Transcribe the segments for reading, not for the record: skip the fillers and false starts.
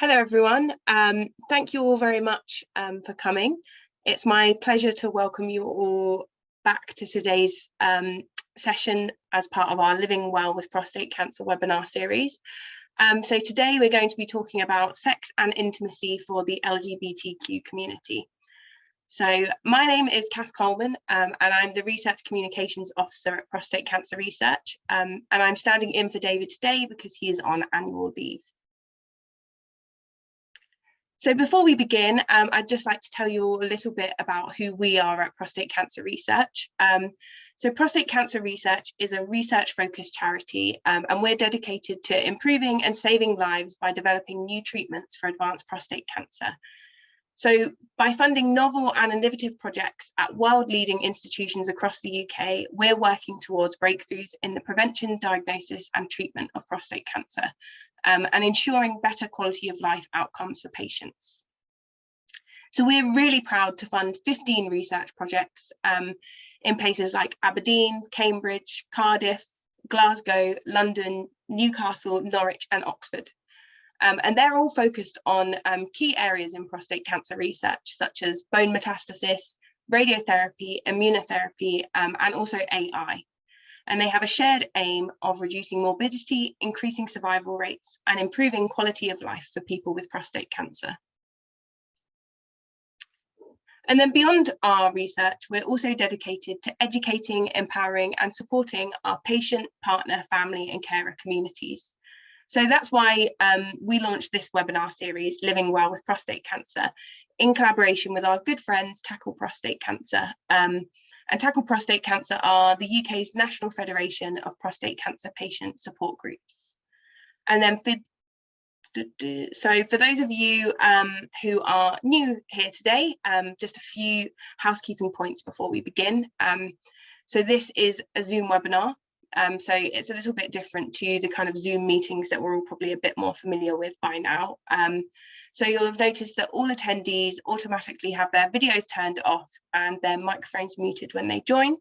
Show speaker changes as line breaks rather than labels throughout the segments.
Hello everyone, thank you all very much for coming. It's my pleasure to welcome you all back to today's session as part of our Living Well with Prostate Cancer webinar series. So today we're going to be talking about sex and intimacy for the LGBTQ community. So my name is Cath Coleman and I'm the Research Communications Officer at Prostate Cancer Research, and I'm standing in for David today because he is on annual leave. So before we begin, I'd just like to tell you all a little bit about who we are at Prostate Cancer Research. So Prostate Cancer Research is a research-focused charity, and we're dedicated to improving and saving lives by developing new treatments for advanced prostate cancer. So by funding novel and innovative projects at world-leading institutions across the UK, we're working towards breakthroughs in the prevention, diagnosis and treatment of prostate cancer, and ensuring better quality of life outcomes for patients. So we're really proud to fund 15 research projects in places like Aberdeen, Cambridge, Cardiff, Glasgow, London, Newcastle, Norwich and Oxford. And they're all focused on key areas in prostate cancer research, such as bone metastasis, radiotherapy, immunotherapy, and also AI. And they have a shared aim of reducing morbidity, increasing survival rates, and improving quality of life for people with prostate cancer. And then beyond our research, we're also dedicated to educating, empowering, and supporting our patient, partner, family, and carer communities. So that's why we launched this webinar series, Living Well with Prostate Cancer, in collaboration with our good friends, Tackle Prostate Cancer. And Tackle Prostate Cancer are the UK's National Federation of Prostate Cancer Patient Support Groups. And then for those of you who are new here today, just a few housekeeping points before we begin. So this is a Zoom webinar. So it's a little bit different to the kind of Zoom meetings that we're all probably a bit more familiar with by now. So you'll have noticed that all attendees automatically have their videos turned off and their microphones muted when they join.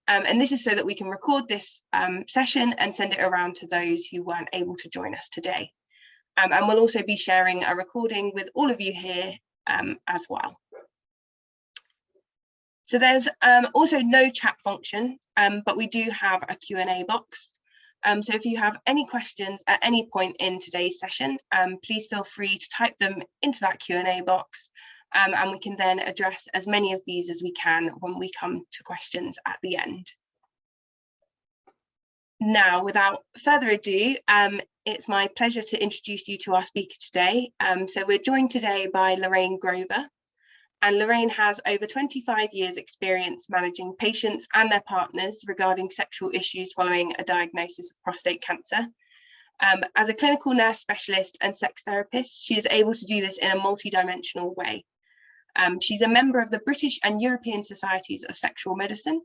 And this is so that we can record this session and send it around to those who weren't able to join us today. And we'll also be sharing a recording with all of you here as well. So there's also no chat function, but we do have a Q&A box. So if you have any questions at any point in today's session, please feel free to type them into that Q&A box, and we can then address as many of these as we can when we come to questions at the end. Now, without further ado, it's my pleasure to introduce you to our speaker today. So we're joined today by Lorraine Grover. And Lorraine has over 25 years experience managing patients and their partners regarding sexual issues following a diagnosis of prostate cancer. As a clinical nurse specialist and sex therapist, she is able to do this in a multidimensional way. She's a member of the British and European Societies of Sexual Medicine.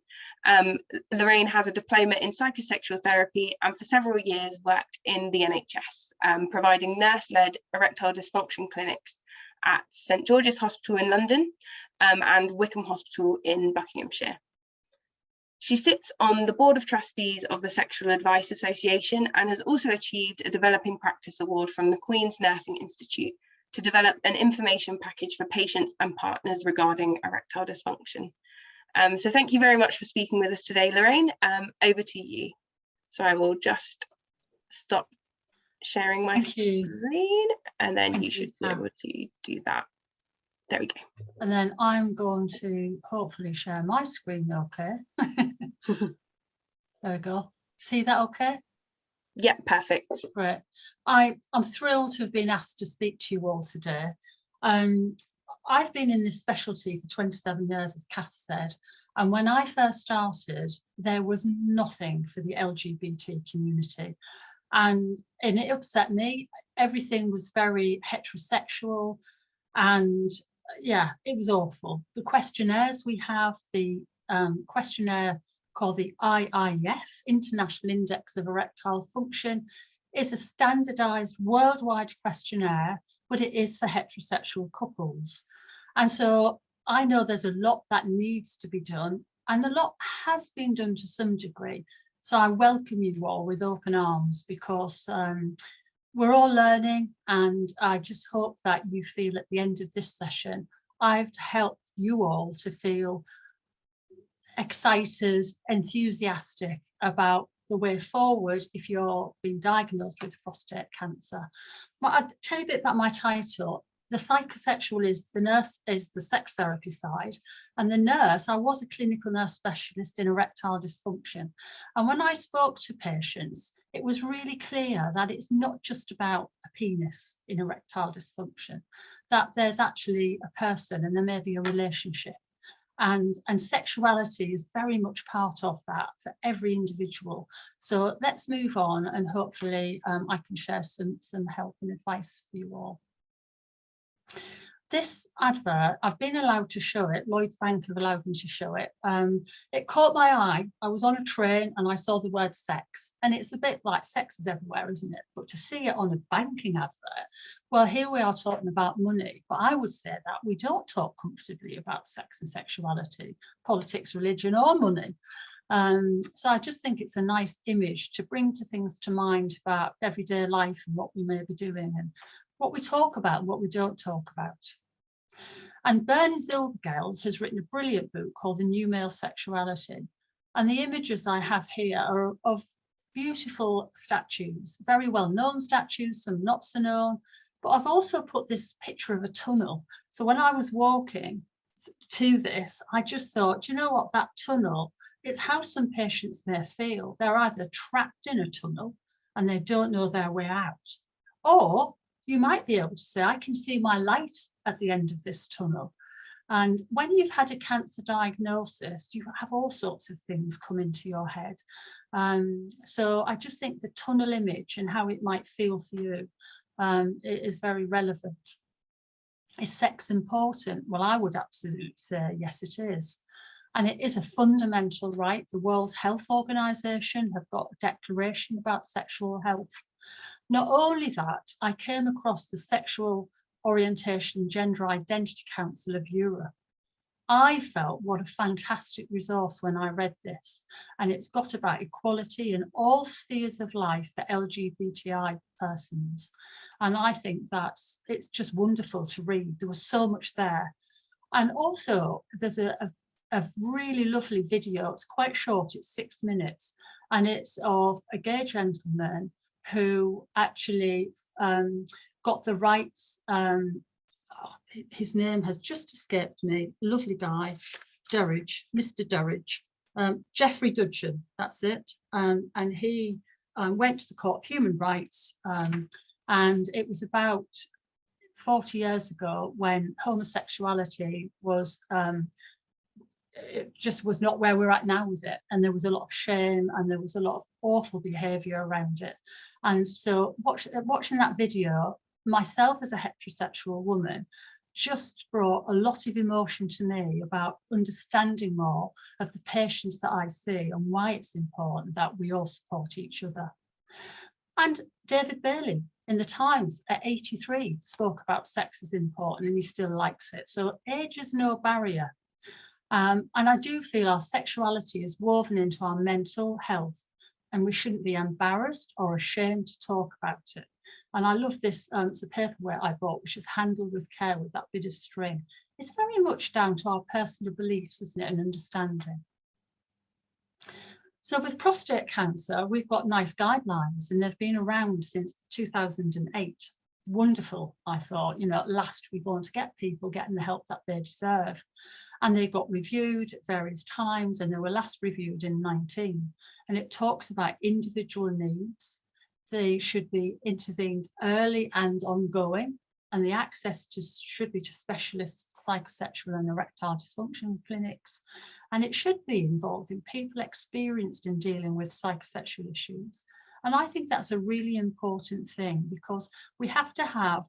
Lorraine has a diploma in psychosexual therapy and for several years worked in the NHS, providing nurse-led erectile dysfunction clinics at St George's Hospital in London and Wickham Hospital in Buckinghamshire. She sits on the Board of Trustees of the Sexual Advice Association and has also achieved a Developing Practice Award from the Queen's Nursing Institute to develop an information package for patients and partners regarding erectile dysfunction. So thank you very much for speaking with us today, Lorraine. Over to you. So I will just stop sharing my screen and then you should be able to do that. There we go.
And then I'm going to hopefully share my screen, okay? There we go. See that okay?
Yeah, perfect.
Great. I'm thrilled to have been asked to speak to you all today. I've been in this specialty for 27 years, as Cath said, and when I first started, there was nothing for the LGBT community. And it upset me. Everything was very heterosexual and yeah, it was awful. The questionnaires we have, the questionnaire called the IIF, International Index of Erectile Function, is a standardized worldwide questionnaire, but it is for heterosexual couples. And so I know there's a lot that needs to be done and a lot has been done to some degree. So I welcome you all with open arms because we're all learning, and I just hope that you feel at the end of this session, I've helped you all to feel excited, enthusiastic about the way forward if you're being diagnosed with prostate cancer. But I'll tell you a bit about my title. The psychosexual is the nurse, is the sex therapy side, and the nurse, I was a clinical nurse specialist in erectile dysfunction. And when I spoke to patients, it was really clear that it's not just about a penis in erectile dysfunction, that there's actually a person and there may be a relationship. And sexuality is very much part of that for every individual. So let's move on, and hopefully I can share some help and advice for you all. This advert, I've been allowed to show it. Lloyds Bank have allowed me to show it. It caught my eye. I was on a train and I saw the word sex, and it's a bit like sex is everywhere, isn't it? But to see it on a banking advert, well, here we are talking about money, but I would say that we don't talk comfortably about sex and sexuality, politics, religion, or money. So I just think it's a nice image to bring to things to mind about everyday life and what we may be doing, and what we talk about and what we don't talk about. And Bernie Zilgeld has written a brilliant book called The New Male Sexuality. And the images I have here are of beautiful statues, very well known statues, some not so known, but I've also put this picture of a tunnel. So when I was walking to this, I just thought, do you know what, that tunnel, it's how some patients may feel. They're either trapped in a tunnel and they don't know their way out, or you might be able to say, I can see my light at the end of this tunnel. And when you've had a cancer diagnosis, you have all sorts of things come into your head. So I just think the tunnel image and how it might feel for you is very relevant. Is sex important? Well, I would absolutely say yes, it is. And it is a fundamental right. The World Health Organization have got a declaration about sexual health. Not only that, I came across the Sexual Orientation and Gender Identity Council of Europe. I felt what a fantastic resource when I read this, and it's got about equality in all spheres of life for LGBTI persons. And I think it's just wonderful to read. There was so much there. And also there's a really lovely video. It's quite short, it's 6 minutes, and it's of a gay gentleman who actually got the rights. His name has just escaped me. Lovely guy, Durridge, Mr. Durridge, Jeffrey Dudgeon, that's it. And he went to the Court of Human Rights, and it was about 40 years ago when homosexuality was it just was not where we're at now with it, and there was a lot of shame and there was a lot of awful behavior around it. And so watching that video, myself as a heterosexual woman, just brought a lot of emotion to me about understanding more of the patients that I see and why it's important that we all support each other. And David Bailey in the Times at 83 spoke about sex is important, and he still likes it. So age is no barrier. And I do feel our sexuality is woven into our mental health, and we shouldn't be embarrassed or ashamed to talk about it. And I love this, it's a paperweight I bought, which is handled with care with that bit of string. It's very much down to our personal beliefs, isn't it, and understanding. So with prostate cancer, we've got nice guidelines, and they've been around since 2008. Wonderful, I thought, you know, at last we're going to get people getting the help that they deserve. And they got reviewed at various times, and they were last reviewed in 2019. And it talks about individual needs. They should be intervened early and ongoing, and the access should be to specialist psychosexual and erectile dysfunction clinics. And it should be involving people experienced in dealing with psychosexual issues. And I think that's a really important thing, because we have to have,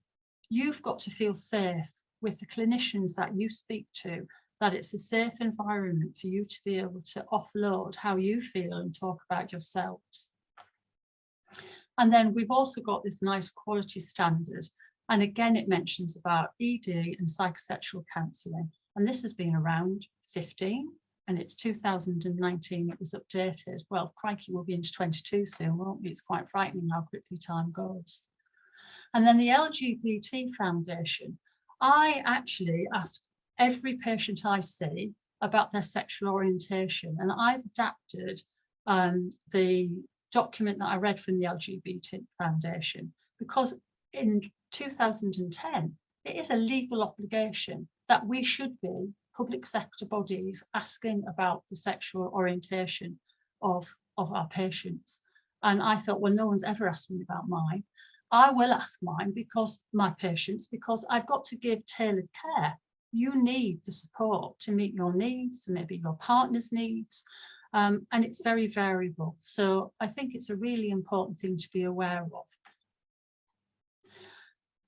you've got to feel safe with the clinicians that you speak to, that it's a safe environment for you to be able to offload how you feel and talk about yourselves. And then we've also got this nice quality standard. And again, it mentions about ED and psychosexual counselling. And this has been around 15, and it's 2019, it was updated. Well, crikey, we'll be into 22 soon, won't we? It's quite frightening how quickly time goes. And then the LGBT Foundation, I actually ask every patient I see about their sexual orientation, and I've adapted the document that I read from the LGBT Foundation, because in 2010, it is a legal obligation that we should be, public sector bodies, asking about the sexual orientation of our patients. And I thought, well, no one's ever asked me about mine. I will ask mine, because my patients, because I've got to give tailored care. You need the support to meet your needs, maybe your partner's needs, and it's very variable. So I think it's a really important thing to be aware of.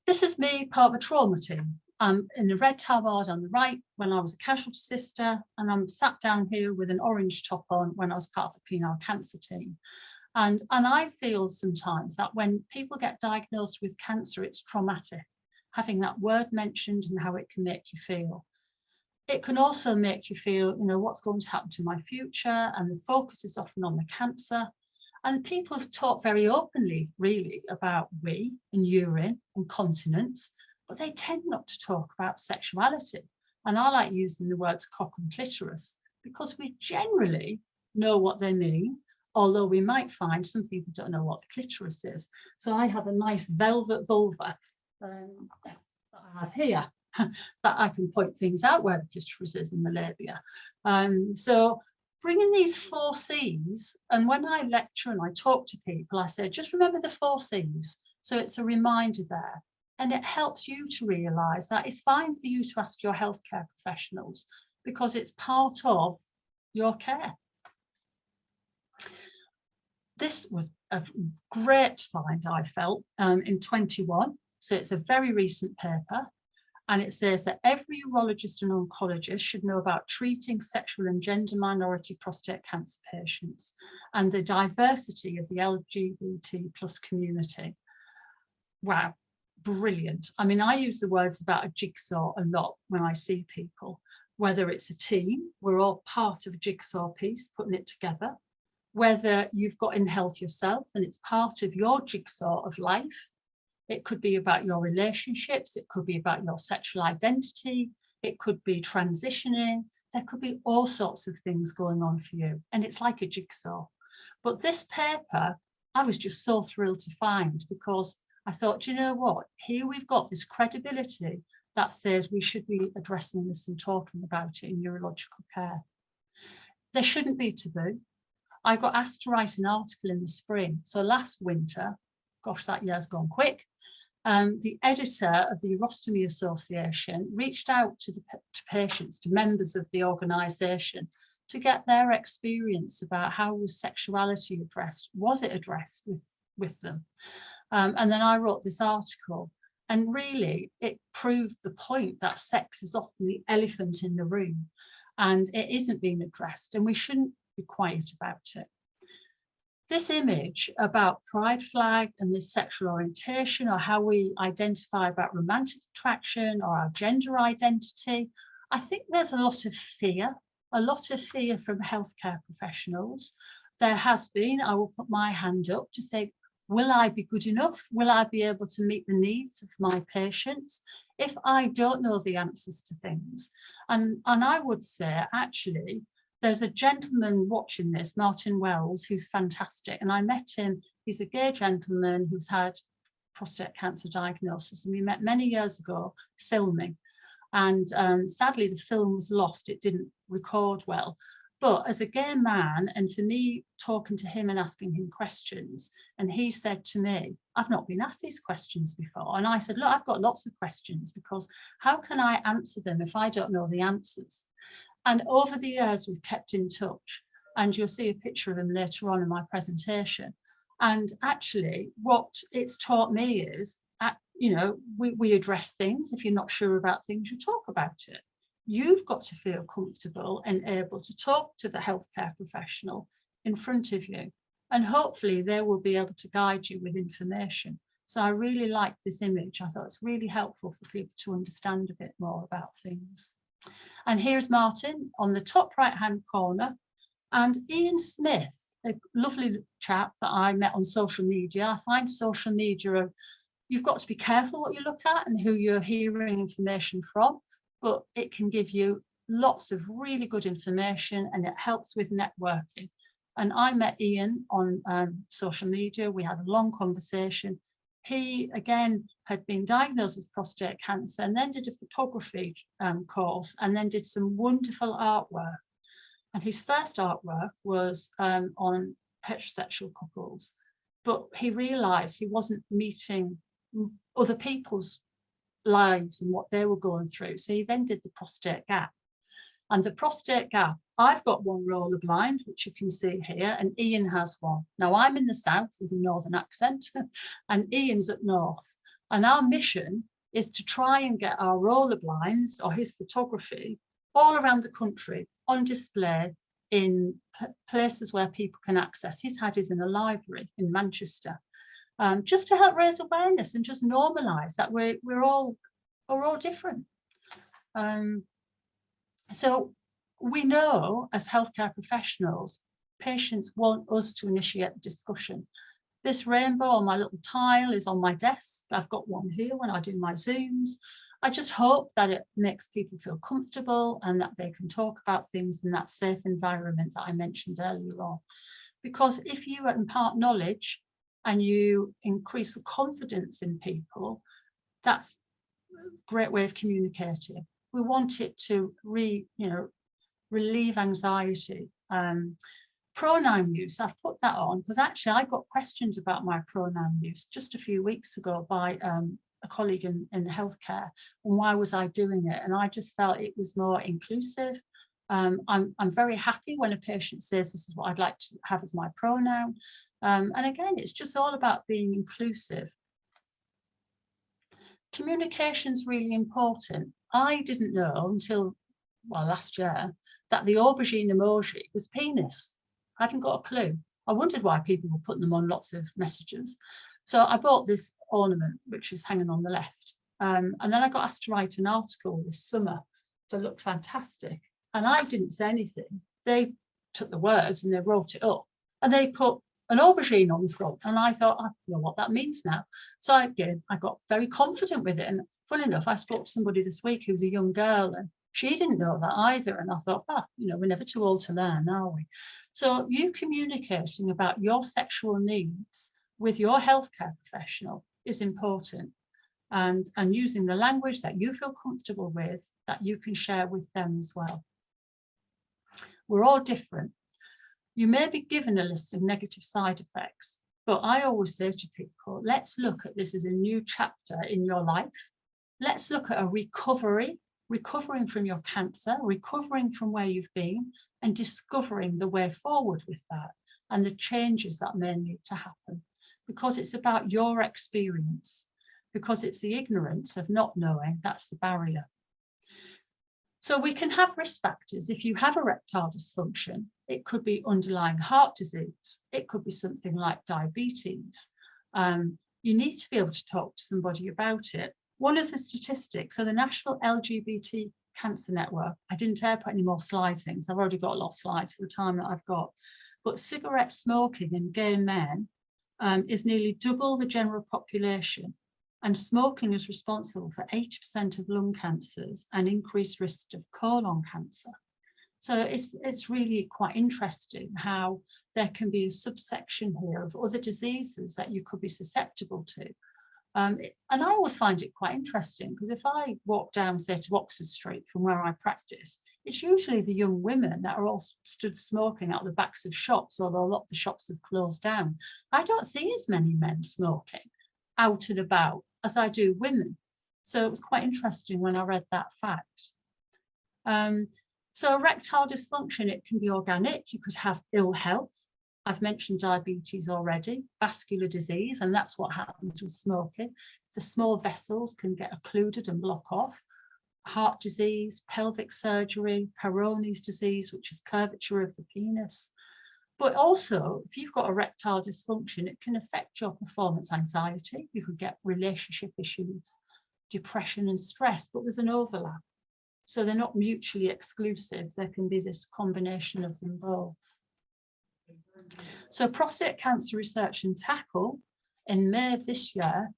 This is me, part of a trauma team. I'm in the red tabard on the right when I was a casualty sister, and I'm sat down here with an orange top on when I was part of the penile cancer team. And I feel sometimes that when people get diagnosed with cancer, it's traumatic, having that word mentioned and how it can make you feel. It can also make you feel, you know, what's going to happen to my future, and the focus is often on the cancer. And people have talked very openly, really, about wee and urine and continence, but they tend not to talk about sexuality. And I like using the words cock and clitoris, because we generally know what they mean, although we might find some people don't know what the clitoris is. So I have a nice velvet vulva that I have here, that I can point things out where the clitoris is in the labia. So bringing these 4 C's, and when I lecture and I talk to people, I say, just remember the 4 C's. So it's a reminder there. And it helps you to realise that it's fine for you to ask your healthcare professionals, because it's part of your care. This was a great find, I felt, in 21. So it's a very recent paper. And it says that every urologist and oncologist should know about treating sexual and gender minority prostate cancer patients and the diversity of the LGBT plus community. Wow, brilliant. I mean, I use the words about a jigsaw a lot when I see people, whether it's a team, we're all part of a jigsaw piece, putting it together, whether you've got in health yourself and it's part of your jigsaw of life. It could be about your relationships, it could be about your sexual identity, it could be transitioning, there could be all sorts of things going on for you, and it's like a jigsaw. But this paper, I was just so thrilled to find, because I thought, you know what, here we've got this credibility that says we should be addressing this and talking about it in urological care. There shouldn't be taboo. I got asked to write an article in the spring. So last winter, gosh, that year's gone quick, the editor of the Urostomy Association reached out to patients, to members of the organisation, to get their experience about how was sexuality addressed, was it addressed with them? And then I wrote this article, and really it proved the point that sex is often the elephant in the room, and it isn't being addressed, and we shouldn't be quiet about it. This image about pride flag and this sexual orientation, or how we identify about romantic attraction or our gender identity, I think there's a lot of fear from healthcare professionals. There has been, I will put my hand up to say, will I be good enough? Will I be able to meet the needs of my patients if I don't know the answers to things? And I would say, actually, there's a gentleman watching this, Martin Wells, who's fantastic. And I met him, he's a gay gentleman who's had prostate cancer diagnosis. And we met many years ago filming. And sadly, the film was lost. It didn't record well. But as a gay man, and for me talking to him and asking him questions, and he said to me, I've not been asked these questions before. And I said, look, I've got lots of questions, because how can I answer them if I don't know the answers? And over the years, we've kept in touch, and you'll see a picture of him later on in my presentation. And actually, what it's taught me is, you know, we address things. If you're not sure about things, you talk about it. You've got to feel comfortable and able to talk to the healthcare professional in front of you. And hopefully they will be able to guide you with information. So I really like this image. I thought it's really helpful for people to understand a bit more about things. And here's Martin on the top right-hand corner, and Ian Smith, a lovely chap that I met on social media. I find social media You've got to be careful what you look at and who you're hearing information from, but it can give you lots of really good information, and it helps with networking. And I met Ian on social media. We had a long conversation. He, again, had been diagnosed with prostate cancer and then did a photography course and then did some wonderful artwork. And his first artwork was on heterosexual couples, but he realized he wasn't meeting other people's lives and what they were going through. So he then did the prostate gap. And the prostate gap, I've got one roller blind, which you can see here, and Ian has one. Now I'm in the south with a northern accent, and Ian's up north. And our mission is to try and get our roller blinds, or his photography, all around the country on display in places where people can access. He's had his in a library in Manchester, just to help raise awareness and just normalise that we're all different. So we know as healthcare professionals, patients want us to initiate the discussion. This rainbow on my little tile is on my desk. I've got one here when I do my Zooms. I just hope that it makes people feel comfortable and that they can talk about things in that safe environment that I mentioned earlier on. Because if you impart knowledge and you increase the confidence in people, that's a great way of communicating. We want it to relieve anxiety. Pronoun use, I've put that on because actually I got questions about my pronoun use just a few weeks ago by a colleague in the healthcare, and why was I doing it? And I just felt it was more inclusive. I'm very happy when a patient says this is what I'd like to have as my pronoun. And again, it's just all about being inclusive. Communication's really important. I didn't know until, well, last year, that the aubergine emoji was penis. I hadn't got a clue. I wondered why people were putting them on lots of messages. So I bought this ornament, which is hanging on the left. And then I got asked to write an article this summer to look fantastic. And I didn't say anything. They took the words and they wrote it up. And they put an aubergine on the front. And I thought, I know what that means now. So I got very confident with it. And funny enough, I spoke to somebody this week who was a young girl, and she didn't know that either. And I thought, we're never too old to learn, are we? So you communicating about your sexual needs with your healthcare professional is important. And using the language that you feel comfortable with, that you can share with them as well. We're all different. You may be given a list of negative side effects, but I always say to people, let's look at this as a new chapter in your life. Let's look at a recovering from your cancer, recovering from where you've been, and discovering the way forward with that and the changes that may need to happen. Because it's about your experience, because it's the ignorance of not knowing that's the barrier. So we can have risk factors. If you have erectile dysfunction, it could be underlying heart disease. It could be something like diabetes. You need to be able to talk to somebody about it. One of the statistics, so the National LGBT Cancer Network, I didn't dare put any more slides in because I've already got a lot of slides for the time that I've got, but cigarette smoking in gay men is nearly double the general population. And smoking is responsible for 80% of lung cancers and increased risk of colon cancer. So it's really quite interesting how there can be a subsection here of other diseases that you could be susceptible to. And I always find it quite interesting because if I walk down, say, to Oxford Street from where I practice, it's usually the young women that are all stood smoking out the backs of shops, although a lot of the shops have closed down. I don't see as many men smoking out and about as I do women. So it was quite interesting when I read that fact. So erectile dysfunction, it can be organic. You could have ill health. I've mentioned diabetes already, vascular disease, and that's what happens with smoking. The small vessels can get occluded and block off. Heart disease, pelvic surgery, Peyronie's disease, which is curvature of the penis. But also, if you've got erectile dysfunction, it can affect your performance anxiety. You could get relationship issues, depression and stress, but there's an overlap. So they're not mutually exclusive. There can be this combination of them both. So Prostate Cancer Research and Tackle, in May of this year,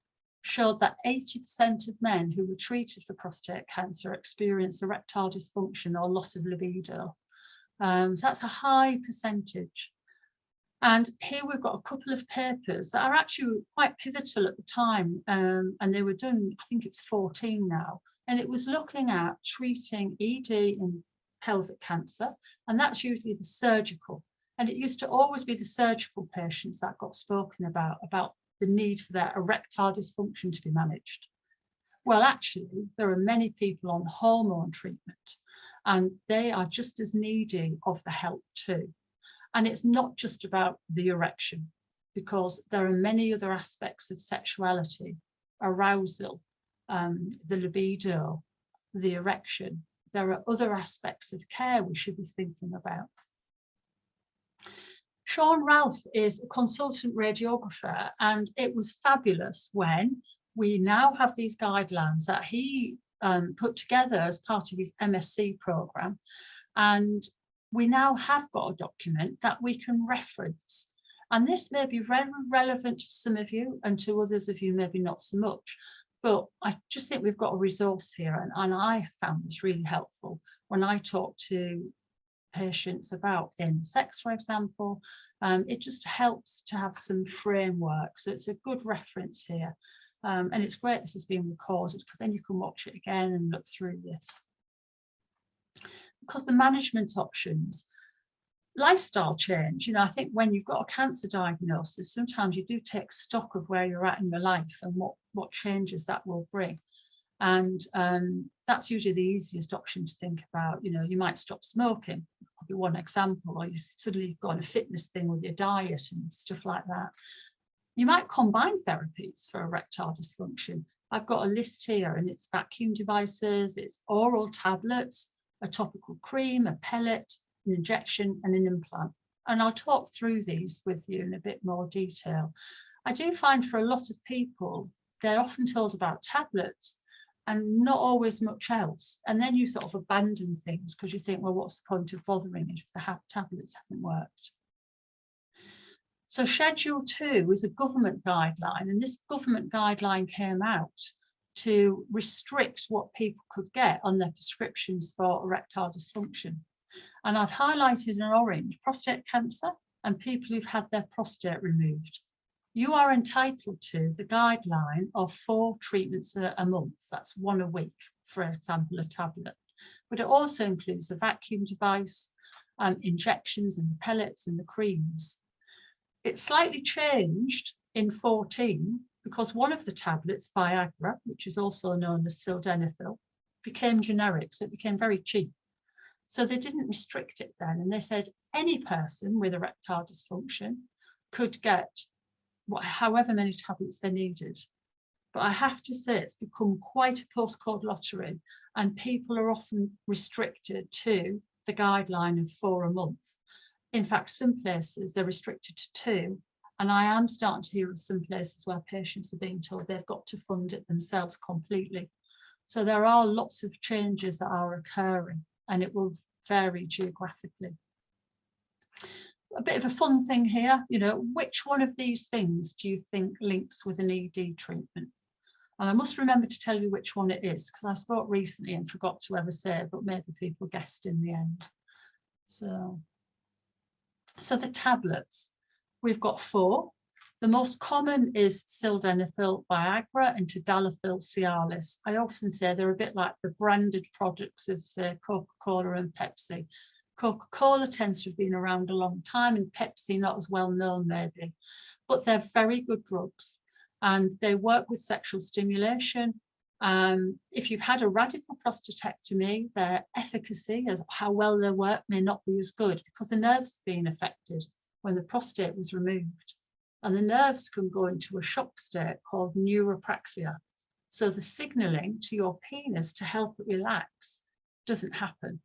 showed that 80% of men who were treated for prostate cancer experienced erectile dysfunction or loss of libido. So that's a high percentage. And here we've got a couple of papers that are actually quite pivotal at the time, and they were done, I think it's 14 now, and it was looking at treating ED in pelvic cancer, and that's usually the surgical. And it used to always be the surgical patients that got spoken about the need for their erectile dysfunction to be managed. Well, actually, there are many people on hormone treatment, and they are just as needy of the help too. And it's not just about the erection, because there are many other aspects of sexuality, arousal, the libido, the erection. There are other aspects of care we should be thinking about. Sean Ralph is a consultant radiographer, and it was fabulous when we now have these guidelines that he put together as part of his MSc program. And we now have got a document that we can reference. And this may be very relevant to some of you, and to others of you maybe not so much. But I just think we've got a resource here, and I found this really helpful when I talk to patients about anal sex, for example. It just helps to have some framework. So it's a good reference here. And it's great this is being recorded, because then you can watch it again and look through this. Because the management options, lifestyle change, you know, I think when you've got a cancer diagnosis, sometimes you do take stock of where you're at in your life and what changes that will bring. And that's usually the easiest option to think about. You know, you might stop smoking, could be one example, or you suddenly got a fitness thing with your diet and stuff like that. You might combine therapies for erectile dysfunction. I've got a list here, and it's vacuum devices, it's oral tablets, a topical cream, a pellet, an injection, and an implant. And I'll talk through these with you in a bit more detail. I do find for a lot of people, they're often told about tablets and not always much else. And then you sort of abandon things because you think, well, what's the point of bothering if the tablets haven't worked? So Schedule 2 is a government guideline, and this government guideline came out to restrict what people could get on their prescriptions for erectile dysfunction. And I've highlighted in orange prostate cancer and people who've had their prostate removed. You are entitled to the guideline of 4 treatments a month. That's 1 a week, for example, a tablet. But it also includes the vacuum device, injections and the pellets and the creams. It's slightly changed in 14 because one of the tablets, Viagra, which is also known as sildenafil, became generic, so it became very cheap. So they didn't restrict it then, and they said any person with erectile dysfunction could get however many tablets they needed. But I have to say it's become quite a postcode lottery, and people are often restricted to the guideline of 4 a month. In fact, some places they're restricted to 2, and I am starting to hear of some places where patients are being told they've got to fund it themselves completely. So there are lots of changes that are occurring, and it will vary geographically. A bit of a fun thing here, you know, which one of these things do you think links with an ED treatment? And I must remember to tell you which one it is, because I spoke recently and forgot to ever say, but maybe people guessed in the end. So the tablets, we've got 4. The most common is sildenafil, Viagra, and tadalafil, Cialis. I often say they're a bit like the branded products of, say, Coca-Cola and Pepsi. Coca-Cola tends to have been around a long time, and Pepsi not as well known maybe, but they're very good drugs, and they work with sexual stimulation. If you've had a radical prostatectomy, their efficacy, as how well they work, may not be as good because the nerves have been affected when the prostate was removed. And the nerves can go into a shock state called neuropraxia. So the signaling to your penis to help it relax doesn't happen.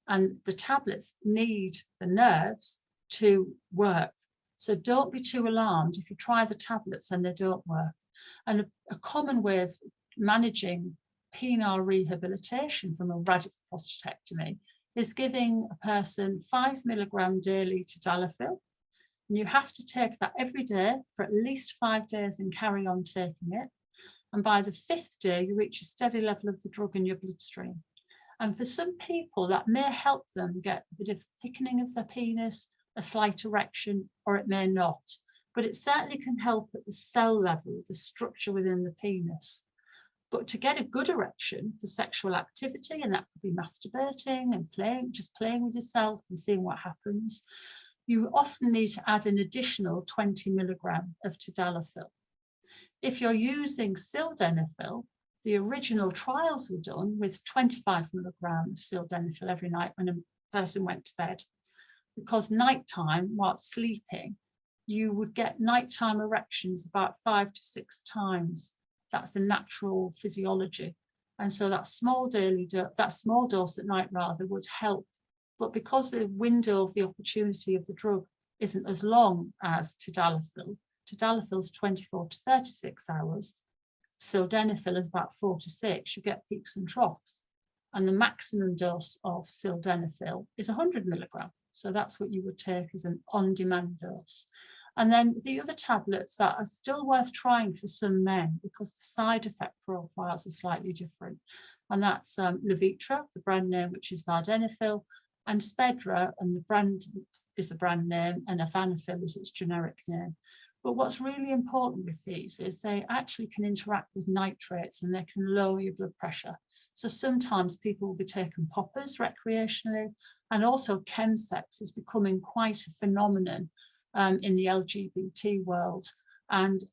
And the tablets need the nerves to work. So don't be too alarmed if you try the tablets and they don't work. And a common way of managing penile rehabilitation from a radical prostatectomy is giving a person 5 milligram daily tadalafil. And you have to take that every day for at least 5 days and carry on taking it. And by the 5th day, you reach a steady level of the drug in your bloodstream. And for some people, that may help them get a bit of thickening of their penis, a slight erection, or it may not. But it certainly can help at the cell level, the structure within the penis. But to get a good erection for sexual activity, and that could be masturbating and playing, just playing with yourself and seeing what happens, you often need to add an additional 20 milligram of tadalafil. If you're using sildenafil, the original trials were done with 25 milligram of sildenafil every night when a person went to bed, because nighttime, while sleeping, you would get nighttime erections about 5 to 6 times. That's the natural physiology. And so that small dose at night rather would help. But because the window of the opportunity of the drug isn't as long as tadalafil, tadalafil is 24 to 36 hours, sildenafil is about 4 to 6, you get peaks and troughs. And the maximum dose of sildenafil is 100 milligram. So that's what you would take as an on-demand dose. And then the other tablets that are still worth trying for some men because the side effect profiles are slightly different. And that's Levitra, the brand name, which is vardenafil, and Spedra, and the brand is the brand name, and afanafil is its generic name. But what's really important with these is they actually can interact with nitrates and they can lower your blood pressure. So sometimes people will be taking poppers recreationally, and also chemsex is becoming quite a phenomenon in the LGBT world. And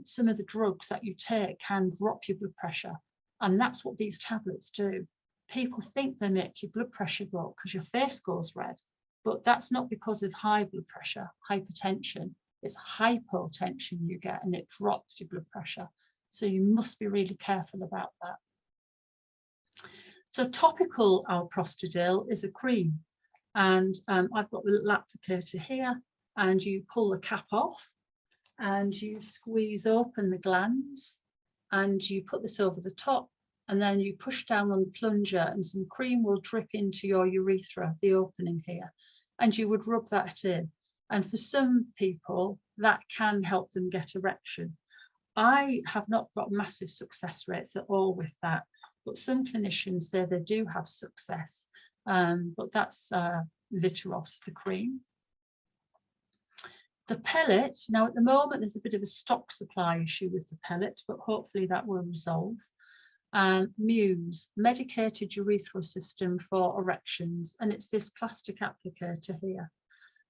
some of the drugs that you take can drop your blood pressure. And that's what these tablets do. People think they make your blood pressure go up because your face goes red, but that's not because of high blood pressure, hypertension. It's hypotension you get, and it drops your blood pressure. So you must be really careful about that. So topical alprostadil is a cream, and I've got the little applicator here, and you pull the cap off and you squeeze open the glands and you put this over the top, and then you push down on the plunger and some cream will drip into your urethra, the opening here, and you would rub that in. And for some people, that can help them get erection. I have not got massive success rates at all with that, but some clinicians say they do have success. But that's Viteros, the cream. The pellet, now at the moment, there's a bit of a stock supply issue with the pellet, but hopefully that will resolve. Muse, medicated urethral system for erections, and it's this plastic applicator here.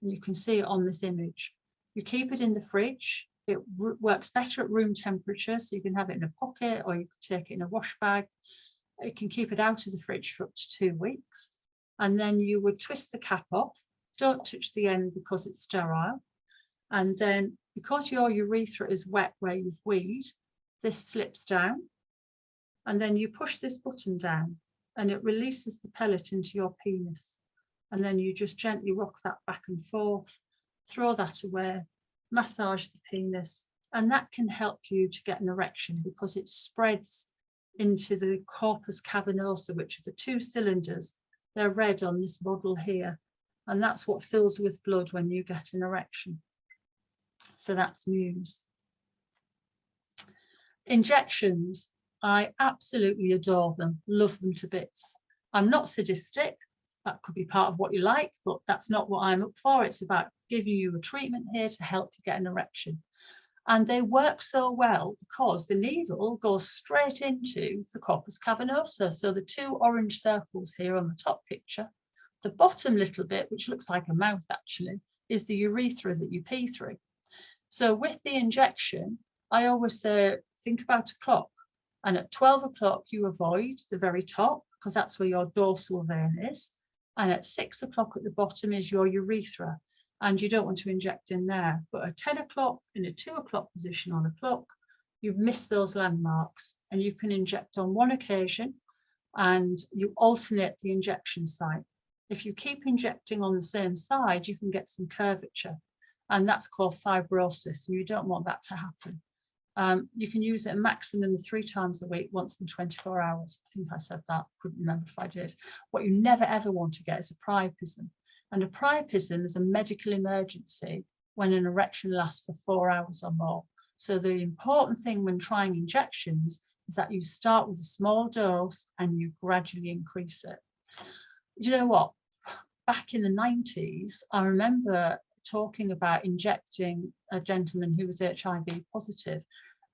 And you can see it on this image. You keep it in the fridge. It works better at room temperature, so you can have it in a pocket or you can take it in a wash bag. You can keep it out of the fridge for up to 2 weeks. And then you would twist the cap off. Don't touch the end because it's sterile. And then because your urethra is wet where you've weed, this slips down. And then you push this button down and it releases the pellet into your penis. And then you just gently rock that back and forth, throw that away, massage the penis, and that can help you to get an erection because it spreads into the corpus cavernosa, which are the 2 cylinders. They're red on this model here, and that's what fills with blood when you get an erection. So that's Muse. Injections, I absolutely adore them, love them to bits. I'm not sadistic. That could be part of what you like, but that's not what I'm up for. It's about giving you a treatment here to help you get an erection. And they work so well because the needle goes straight into the corpus cavernosa. So the 2 orange circles here on the top picture, the bottom little bit, which looks like a mouth actually, is the urethra that you pee through. So with the injection, I always say, think about a clock. And at 12 o'clock, you avoid the very top because that's where your dorsal vein is. And at 6 o'clock at the bottom is your urethra. And you don't want to inject in there. But at 10 o'clock, in a 2 o'clock position on a clock, you've missed those landmarks. And you can inject on one occasion and you alternate the injection site. If you keep injecting on the same side, you can get some curvature. And that's called fibrosis. And you don't want that to happen. You can use it a maximum of 3 times a week, once in 24 hours. I think I said that, couldn't remember if I did. What you never ever want to get is a priapism. And a priapism is a medical emergency when an erection lasts for 4 hours or more. So the important thing when trying injections is that you start with a small dose and you gradually increase it. Do you know what? Back in the 90s, I remember talking about injecting a gentleman who was HIV positive,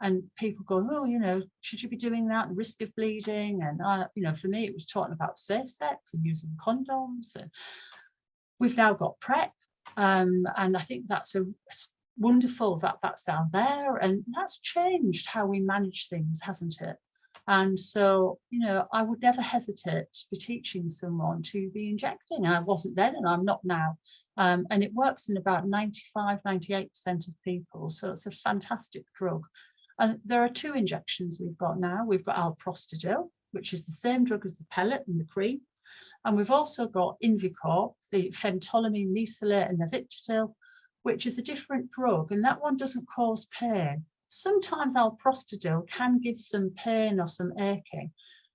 and people go, oh, you know, should you be doing that? Risk of bleeding. And you know, for me, it was talking about safe sex and using condoms. And we've now got PrEP, and I think that's wonderful that that's out there, and that's changed how we manage things, hasn't it? And so, you know, I would never hesitate to be teaching someone to be injecting. I wasn't then and I'm not now. And it works in about 95, 98% of people. So it's a fantastic drug. And there are 2 injections we've got now. We've got alprostadil, which is the same drug as the pellet and the cream. And we've also got Invicorp, the phentolamine, mesylate and navitidil, which is a different drug. And that one doesn't cause pain. Sometimes alprostadil can give some pain or some aching.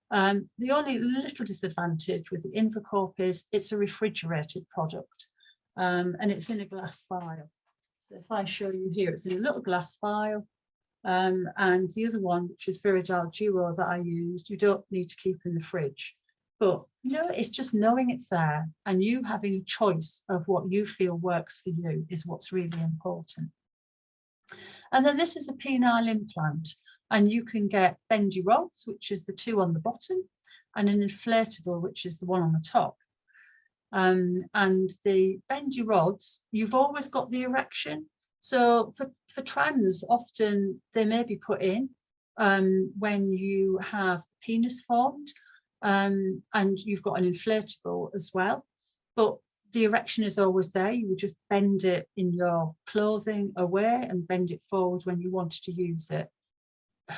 The only little disadvantage with the Invicorp is it's a refrigerated product, and it's in a glass vial. So if I show you here, it's in a little glass vial. And the other one, which is Viridal Duo that I use, you don't need to keep in the fridge. But, you know, it's just knowing it's there and you having a choice of what you feel works for you is what's really important. And then this is a penile implant, and you can get bendy rods, which is the 2 on the bottom, and an inflatable, which is the 1 on the top. And the bendy rods, you've always got the erection. So for trans, often they may be put in when you have penis formed, and you've got an inflatable as well. But the erection is always there. You would just bend it in your clothing away and bend it forward when you wanted to use it.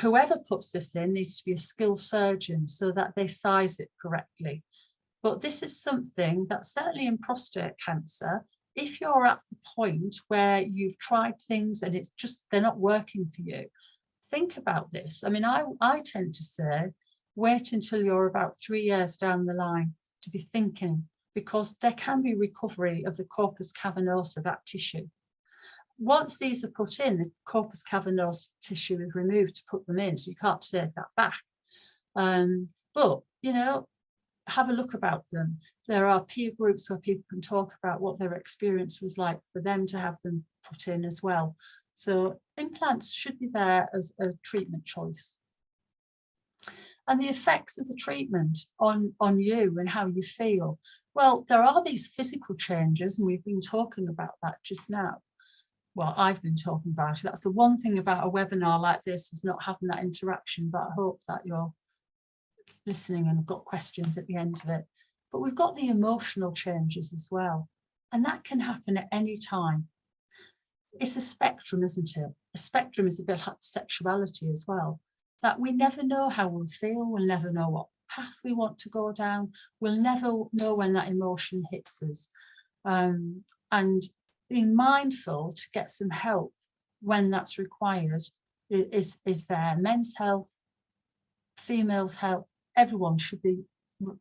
Whoever puts this in needs to be a skilled surgeon so that they size it correctly. But this is something that certainly in prostate cancer, if you're at the point where you've tried things and it's just, they're not working for you, think about this. I mean, I tend to say, wait until you're about 3 years down the line to be thinking, because there can be recovery of the corpus cavernosa, that tissue. Once these are put in, the corpus cavernosa tissue is removed to put them in, so you can't take that back. But, you know, have a look about them. There are peer groups where people can talk about what their experience was like for them to have them put in as well. So implants should be there as a treatment choice. And the effects of the treatment on you and how you feel. Well, there are these physical changes, and we've been talking about that just now. Well, I've been talking about it. That's the one thing about a webinar like this, is not having that interaction, but I hope that you're listening and got questions at the end of it. But we've got the emotional changes as well, and that can happen at any time. It's a spectrum, isn't it? A spectrum is a bit like sexuality as well, that we never know how we'll feel, we'll never know what path we want to go down, we'll never know when that emotion hits us. And being mindful to get some help when that's required is there. Men's health, females' health, everyone should be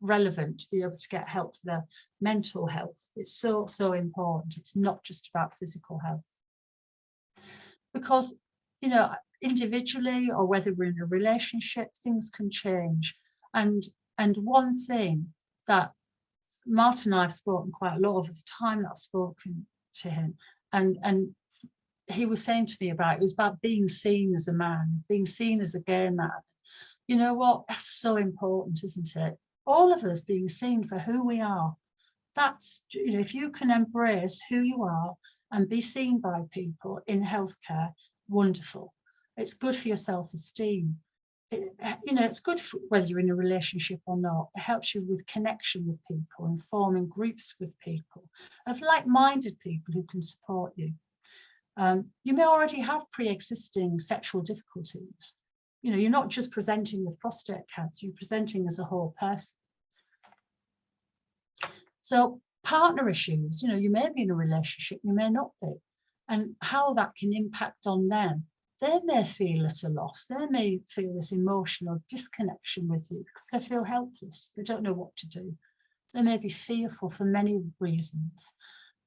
relevant to be able to get help for their mental health. It's so, so important. It's not just about physical health. Because, you know, individually or whether we're in a relationship, things can change. And one thing that Martin and I have spoken quite a lot over the time that I've spoken to him, and he was saying to me about, it was about being seen as a man, being seen as a gay man. You know what? That's so important, isn't it? All of us being seen for who we are. That's, you know, if you can embrace who you are and be seen by people in healthcare, wonderful. It's good for your self-esteem. You know, it's good for whether you're in a relationship or not. It helps you with connection with people and forming groups with people, of like-minded people who can support you. You may already have pre-existing sexual difficulties. You know, you're not just presenting with prostate cancer, you're presenting as a whole person. So partner issues, you know, you may be in a relationship, you may not be, and how that can impact on them. They may feel at a loss, they may feel this emotional disconnection with you because they feel helpless, they don't know what to do. They may be fearful for many reasons.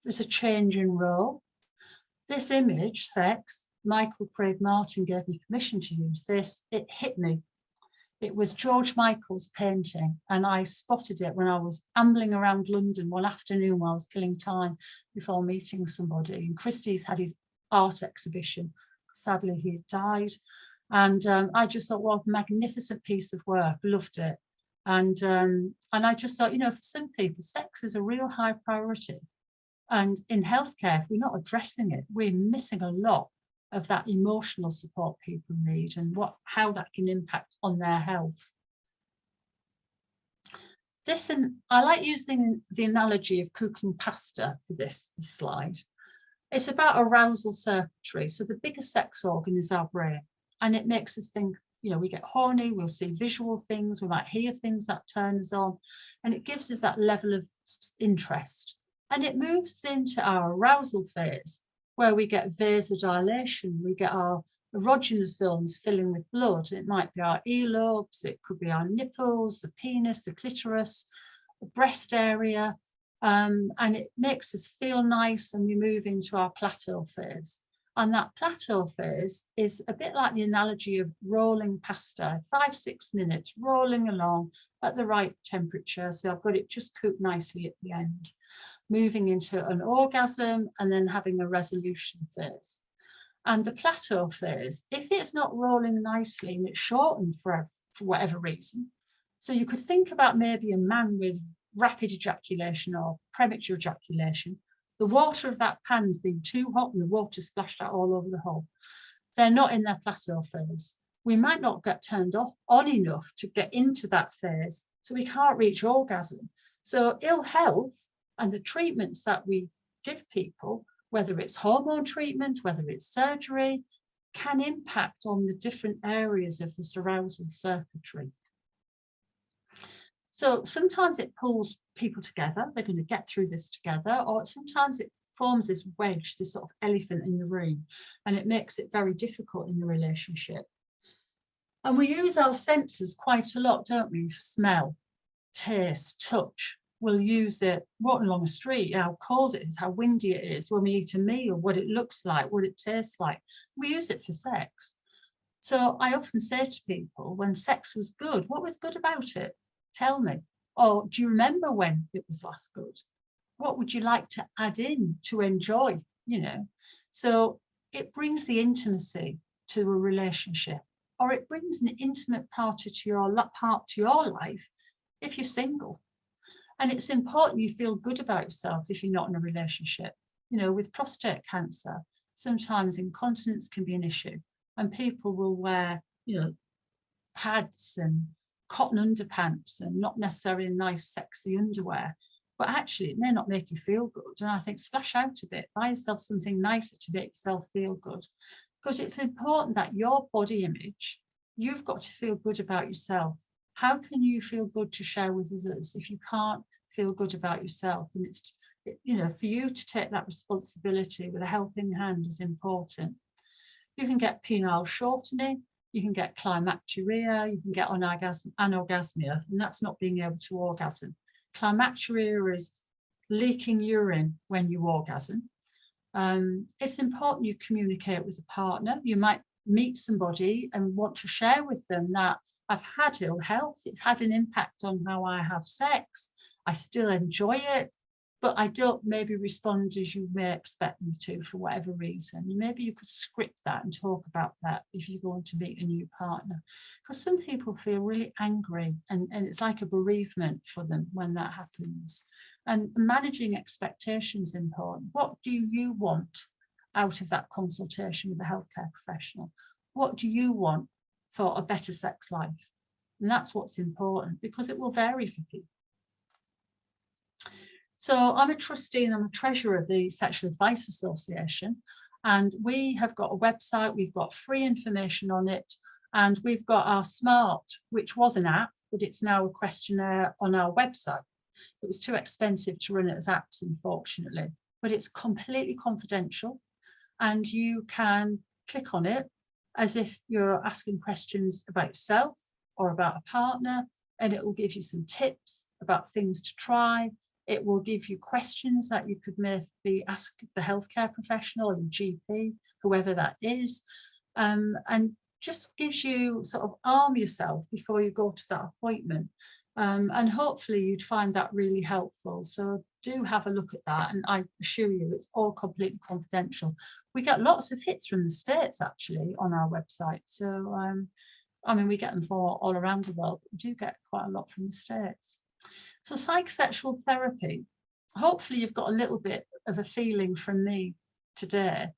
There's a change in role. This image, sex, Michael Craig Martin gave me permission to use this, it hit me. It was George Michael's painting, and I spotted it when I was ambling around London one afternoon while I was killing time before meeting somebody. And Christie's had his art exhibition. Sadly, he had died. And I just thought, what a magnificent piece of work, loved it. And I just thought, you know, for some people, sex is a real high priority. And in healthcare, if we're not addressing it, we're missing a lot of that emotional support people need and how that can impact on their health. I like using the analogy of cooking pasta for this slide. It's about arousal circuitry. So the biggest sex organ is our brain, and it makes us think, you know, we get horny, we'll see visual things, we might hear things that turn us on, and it gives us that level of interest. And it moves into our arousal phase, where we get vasodilation, we get our erogenous zones filling with blood. It might be our earlobes, it could be our nipples, the penis, the clitoris, the breast area, and it makes us feel nice, and we move into our plateau phase. And that plateau phase is a bit like the analogy of rolling pasta, 5-6 minutes, rolling along at the right temperature. So I've got it just cooked nicely at the end, moving into an orgasm and then having a resolution phase. And the plateau phase, if it's not rolling nicely and it's shortened for whatever reason, so you could think about maybe a man with rapid ejaculation or premature ejaculation, the water of that pan's been too hot and the water splashed out all over the hole. They're not in their plateau phase. We might not get turned on enough to get into that phase, so we can't reach orgasm. So ill health and the treatments that we give people, whether it's hormone treatment, whether it's surgery, can impact on the different areas of this arousal circuitry. So sometimes it pulls people together, they're going to get through this together, or sometimes it forms this wedge, this sort of elephant in the room, and it makes it very difficult in the relationship. And we use our senses quite a lot, don't we, for smell, taste, touch. We'll use it walking along a street, how cold it is, how windy it is, when we eat a meal, what it looks like, what it tastes like. We use it for sex. So I often say to people, when sex was good, what was good about it? Tell me. Or do you remember when it was last good? What would you like to add in to enjoy, you know? So it brings the intimacy to a relationship, or it brings an intimate part to your life if you're single. And it's important you feel good about yourself if you're not in a relationship. You know, with prostate cancer, sometimes incontinence can be an issue, and people will wear, you know, pads and cotton underpants and not necessarily nice, sexy underwear. But actually, it may not make you feel good. And I think splash out a bit, buy yourself something nicer to make yourself feel good. Because it's important that your body image, you've got to feel good about yourself. How can you feel good to share with others if you can't feel good about yourself? And it's, you know, for you to take that responsibility with a helping hand is important. You can get penile shortening, you can get climacturia, you can get anorgasmia, and that's not being able to orgasm. Climacturia is leaking urine when you orgasm. It's important you communicate with a partner. You might meet somebody and want to share with them that I've had ill health, it's had an impact on how I have sex, I still enjoy it, but I don't maybe respond as you may expect me to for whatever reason. Maybe you could script that and talk about that if you're going to meet a new partner. Because some people feel really angry and it's like a bereavement for them when that happens. And managing expectations is important. What do you want out of that consultation with a healthcare professional? What do you want for a better sex life? And that's what's important, because it will vary for people. So I'm a trustee and I'm a treasurer of the Sexual Advice Association, and we have got a website, we've got free information on it, and we've got our Smart, which was an app, but it's now a questionnaire on our website. It was too expensive to run it as apps, unfortunately, but it's completely confidential, and you can click on it as if you're asking questions about yourself or about a partner, and it will give you some tips about things to try. It will give you questions that you could maybe ask the healthcare professional and GP whoever that is, and just gives you sort of arm yourself before you go to that appointment. And hopefully you'd find that really helpful. So do have a look at that, and I assure you it's all completely confidential. We get lots of hits from the States actually on our website. So I mean, we get them from all around the world, but we do get quite a lot from the States. So psychosexual therapy, hopefully you've got a little bit of a feeling from me today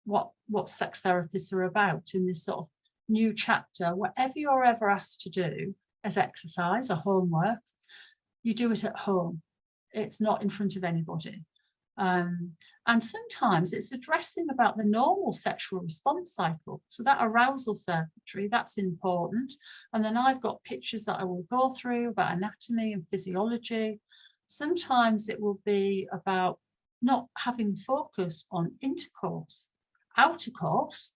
what sex therapists are about in this sort of new chapter. Whatever you're ever asked to do as exercise or homework, you do it at home. It's not in front of anybody. And sometimes it's addressing about the normal sexual response cycle. So that arousal circuitry, that's important. And then I've got pictures that I will go through about anatomy and physiology. Sometimes it will be about not having focus on intercourse. Outer course,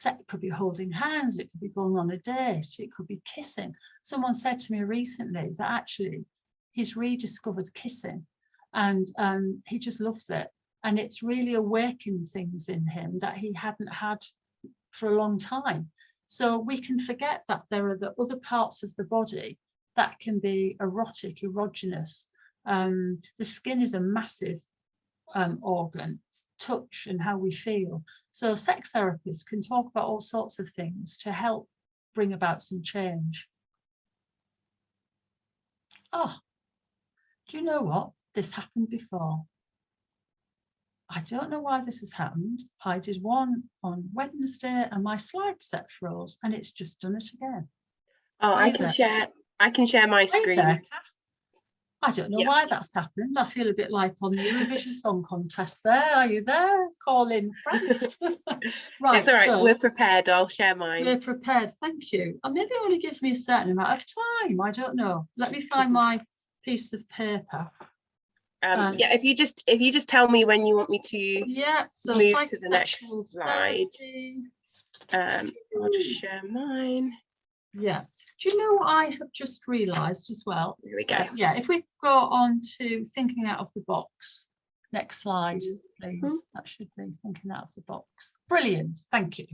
it could be holding hands, it could be going on a date, it could be kissing. Someone said to me recently that actually he's rediscovered kissing, and he just loves it. And it's really awakened things in him that he hadn't had for a long time. So we can forget that there are the other parts of the body that can be erotic, erogenous. The skin is a massive organ, touch and how we feel. So sex therapists can talk about all sorts of things to help bring about some change. Oh, do you know what? This happened before. I don't know why this has happened. I did one on Wednesday and my slide set froze, and it's just done it again.
Oh, I can share my screen.
I don't know why that's happened. I feel a bit like on the Eurovision Song Contest there. Are you there? Call in friends. Right.
It's all right. So we're prepared. I'll share mine.
We're prepared. Thank you. And maybe it only gives me a certain amount of time. I don't know. Let me find my piece of paper.
Yeah, if you just tell me when you want me to
so
move to the next slide. I'll just share mine.
Yeah. Do you know what I have just realised as well?
There we go.
Yeah, if we go on to thinking out of the box. Next slide, please. That should be thinking out of the box. Brilliant. Thank you.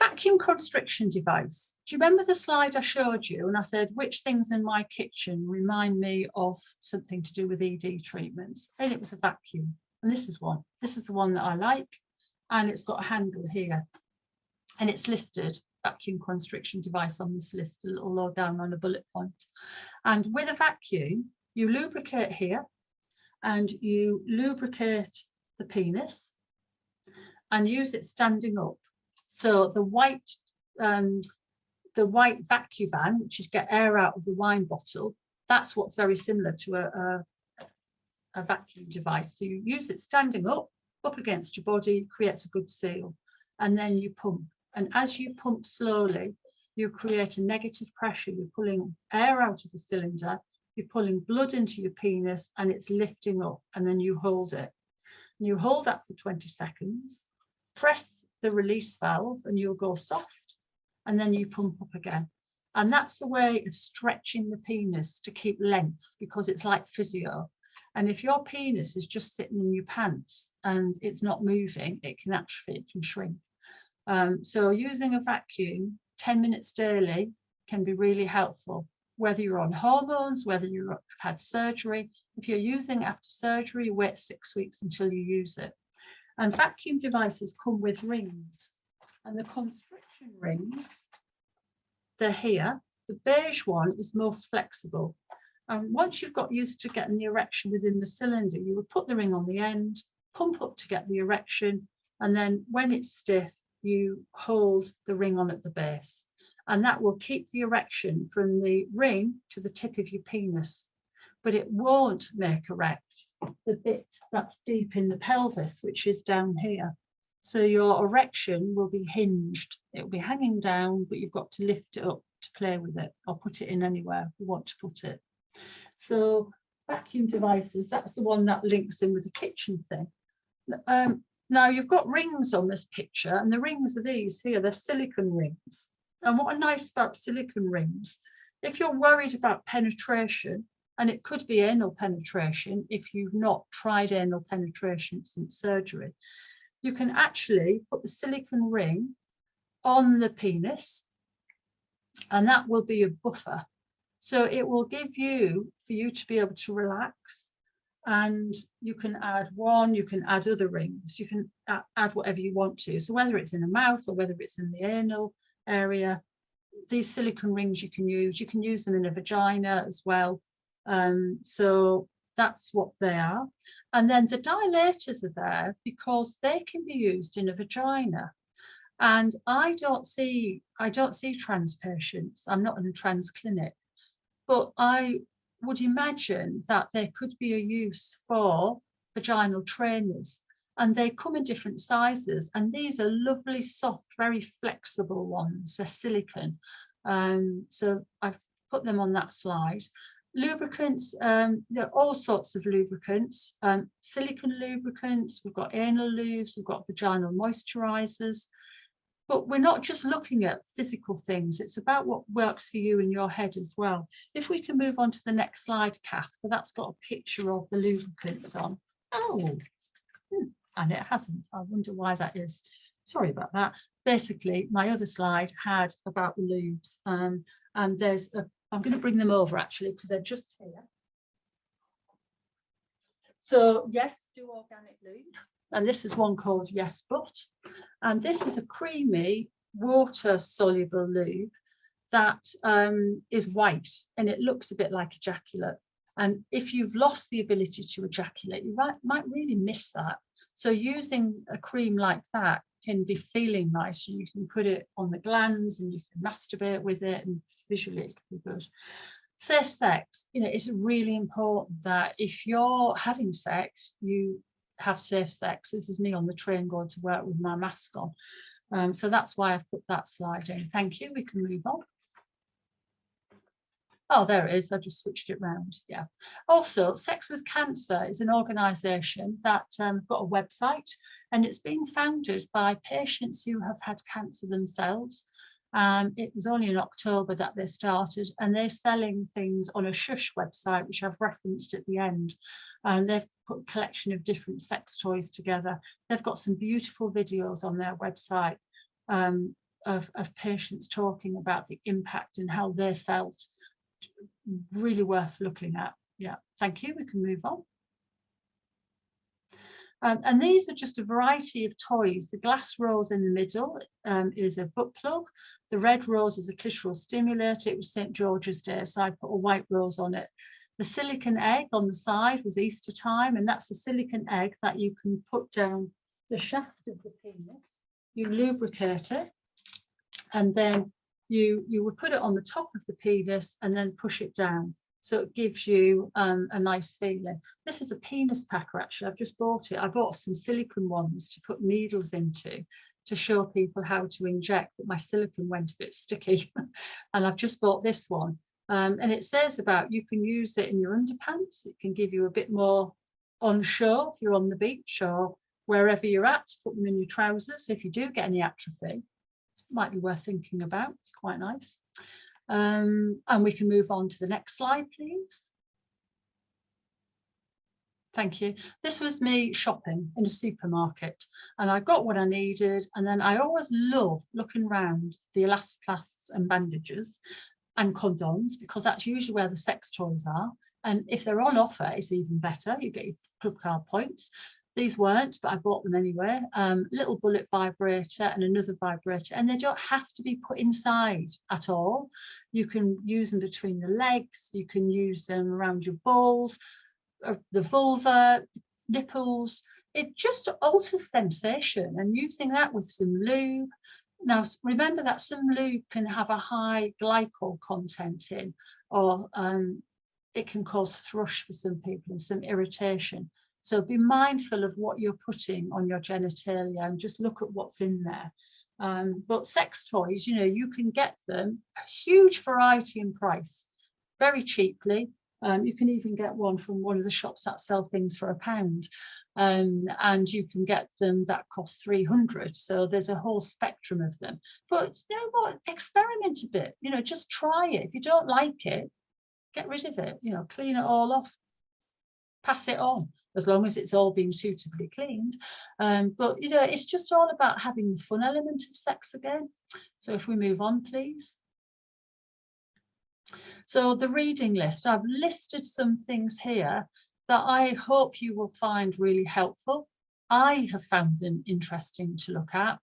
Vacuum constriction device. Do you remember the slide I showed you? And I said, which things in my kitchen remind me of something to do with ED treatments? And it was a vacuum. And this is one. This is the one that I like. And it's got a handle here. And it's listed, vacuum constriction device on this list, a little low down on a bullet point. And with a vacuum, you lubricate here and you lubricate the penis and use it standing up. So the white vacuum van, which is get air out of the wine bottle, that's what's very similar to a vacuum device. So you use it standing up against your body, creates a good seal, and then you pump. And as you pump slowly, you create a negative pressure. You're pulling air out of the cylinder, you're pulling blood into your penis, and it's lifting up, and then you hold it. And you hold that for 20 seconds, press the release valve, and you'll go soft, and then you pump up again. And that's a way of stretching the penis to keep length, because it's like physio. And if your penis is just sitting in your pants and it's not moving, it can atrophy, it can shrink. So using a vacuum 10 minutes daily can be really helpful, whether you're on hormones, whether you've had surgery. If you're using after surgery, wait 6 weeks until you use it. And vacuum devices come with rings, and the constriction rings, they're here. The beige one is most flexible. And once you've got used to getting the erection within the cylinder, you would put the ring on the end, pump up to get the erection, and then when it's stiff, you hold the ring on at the base. And that will keep the erection from the ring to the tip of your penis. But it won't make erect the bit that's deep in the pelvis, which is down here. So your erection will be hinged. It will be hanging down, but you've got to lift it up to play with it, or put it in anywhere you want to put it. So vacuum devices, that's the one that links in with the kitchen thing. Now you've got rings on this picture, and the rings are these here, they're silicone rings. And what are nice about silicone rings, if you're worried about penetration, and it could be anal penetration if you've not tried anal penetration since surgery, you can actually put the silicone ring on the penis, and that will be a buffer. So it will give you, for you to be able to relax, and you can add one, you can add other rings, you can add whatever you want to. So whether it's in the mouth or whether it's in the anal area, these silicone rings you can use them in a vagina as well. So that's what they are. And then the dilators are there because they can be used in a vagina. And I don't see trans patients. I'm not in a trans clinic, but I would imagine that there could be a use for vaginal trainers, and they come in different sizes, and these are lovely, soft, very flexible ones. They're silicone. So I've put them on that slide. Lubricants, there are all sorts of lubricants, silicone lubricants, we've got anal lubes, we've got vaginal moisturizers. But we're not just looking at physical things, it's about what works for you in your head as well. If we can move on to the next slide, Kath, because that's got a picture of the lubricants on. Oh, and it hasn't. I wonder why that is. Sorry about that. Basically, my other slide had about the lubes. And there's a, I'm going to bring them over actually, because they're just here. So yes, do organic lube. And this is one called Yes But. And this is a creamy water soluble lube that is white, and it looks a bit like ejaculate. And if you've lost the ability to ejaculate, you might really miss that. So using a cream like that can be feeling nice. You can put it on the glands and you can masturbate with it, and visually it can be good. Safe sex, you know, it's really important that if you're having sex, you have safe sex. This is me on the train going to work with my mask on. So that's why I've put that slide in. Thank you. We can move on. Oh, there it is. I just switched it round. Yeah. Also, Sex with Cancer is an organisation that have got a website, and it's been founded by patients who have had cancer themselves. It was only in October that they started, and they're selling things on a shush website, which I've referenced at the end. And they've put a collection of different sex toys together. They've got some beautiful videos on their website of patients talking about the impact and how they felt. Really worth looking at. Yeah, thank you. We can move on. And these are just a variety of toys. The glass rose in the middle is a butt plug. The red rose is a clitoral stimulator. It was St. George's Day, so I put a white rose on it. The silicone egg on the side was Easter time, and that's a silicone egg that you can put down the shaft of the penis. You lubricate it, and then you would put it on the top of the penis and then push it down. So it gives you a nice feeling. This is a penis packer, actually. I've just bought it. I bought some silicone ones to put needles into to show people how to inject, but my silicone went a bit sticky. And I've just bought this one. And it says about you can use it in your underpants. It can give you a bit more on show if you're on the beach or wherever you're at, put them in your trousers. So if you do get any atrophy, it might be worth thinking about. It's quite nice. And we can move on to the next slide, please. Thank you. This was me shopping in a supermarket, and I got what I needed. And then I always love looking around the elastoplasts and bandages and condoms, because that's usually where the sex toys are. And if they're on offer, it's even better. You get your club card points. These weren't, but I bought them anyway. Little bullet vibrator and another vibrator, and they don't have to be put inside at all. You can use them between the legs. You can use them around your balls, the vulva, nipples. It just alters sensation, and using that with some lube. Now, remember that some lube can have a high glycol content in, or it can cause thrush for some people and some irritation. So be mindful of what you're putting on your genitalia and just look at what's in there. But sex toys, you know, you can get them a huge variety in price, very cheaply. You can even get one from one of the shops that sell things for £1. And you can get them that cost 300. So there's a whole spectrum of them. But you know what, experiment a bit, you know, just try it. If you don't like it, get rid of it, you know, clean it all off. pass it on, as long as it's all been suitably cleaned. But, you know, it's just all about having the fun element of sex again. So if we move on, please. So the reading list, I've listed some things here that I hope you will find really helpful. I have found them interesting to look at.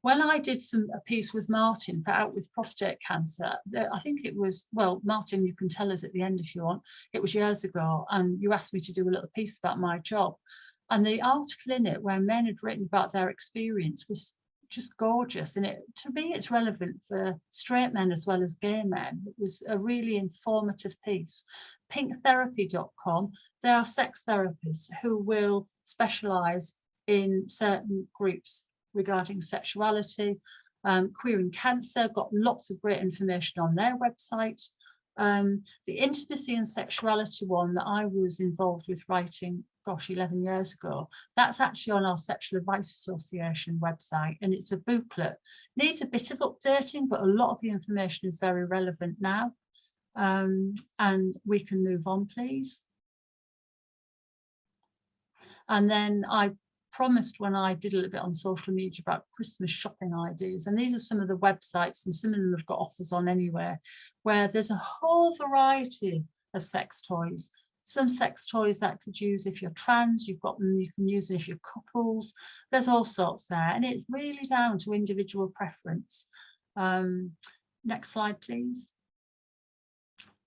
When I did a piece with Martin for Out With Prostate Cancer, I think it was, well, Martin, you can tell us at the end if you want, it was years ago, and you asked me to do a little piece about my job. And the article in it where men had written about their experience was just gorgeous. And to me, it's relevant for straight men as well as gay men. It was a really informative piece. Pinktherapy.com, there are sex therapists who will specialise in certain groups regarding sexuality. Queering Cancer got lots of great information on their website. The intimacy and sexuality one that I was involved with writing, gosh, 11 years ago, that's actually on our Sexual Advice Association website, and it's a booklet. Needs a bit of updating, but a lot of the information is very relevant now. And we can move on, please. And then I promised when I did a little bit on social media about Christmas shopping ideas, and these are some of the websites, and some of them have got offers on anywhere, where there's a whole variety of sex toys. Some sex toys that could use if you're trans, you've got them, you can use them if you're couples, there's all sorts there, and it's really down to individual preference. Next slide, please.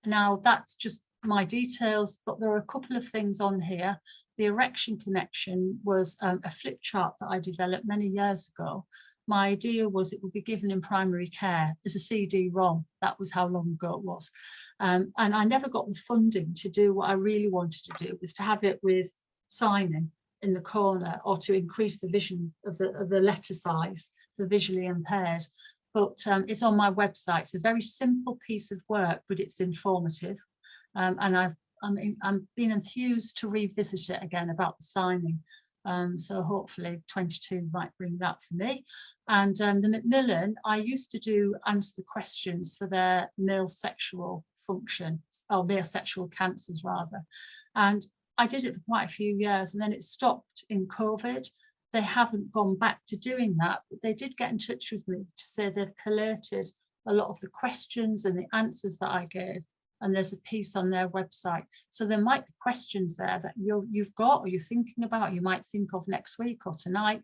Now that's just my details, but there are a couple of things on here. The Erection Connection was a flip chart that I developed many years ago. My idea was it would be given in primary care as a CD-ROM. That was how long ago it was. And I never got the funding to do what I really wanted to do, was to have it with signing in the corner, or to increase the vision of the letter size for visually impaired. But it's on my website. It's a very simple piece of work, but it's informative. And I'm being enthused to revisit it again about the signing. So hopefully 22 might bring that for me. And the Macmillan, I used to answer the questions for their male sexual function, or male sexual cancers rather. And I did it for quite a few years, and then it stopped in COVID. They haven't gone back to doing that, but they did get in touch with me to say they've collated a lot of the questions and the answers that I gave. And there's a piece on their website. So there might be questions there that you've got, or you're thinking about, you might think of next week or tonight.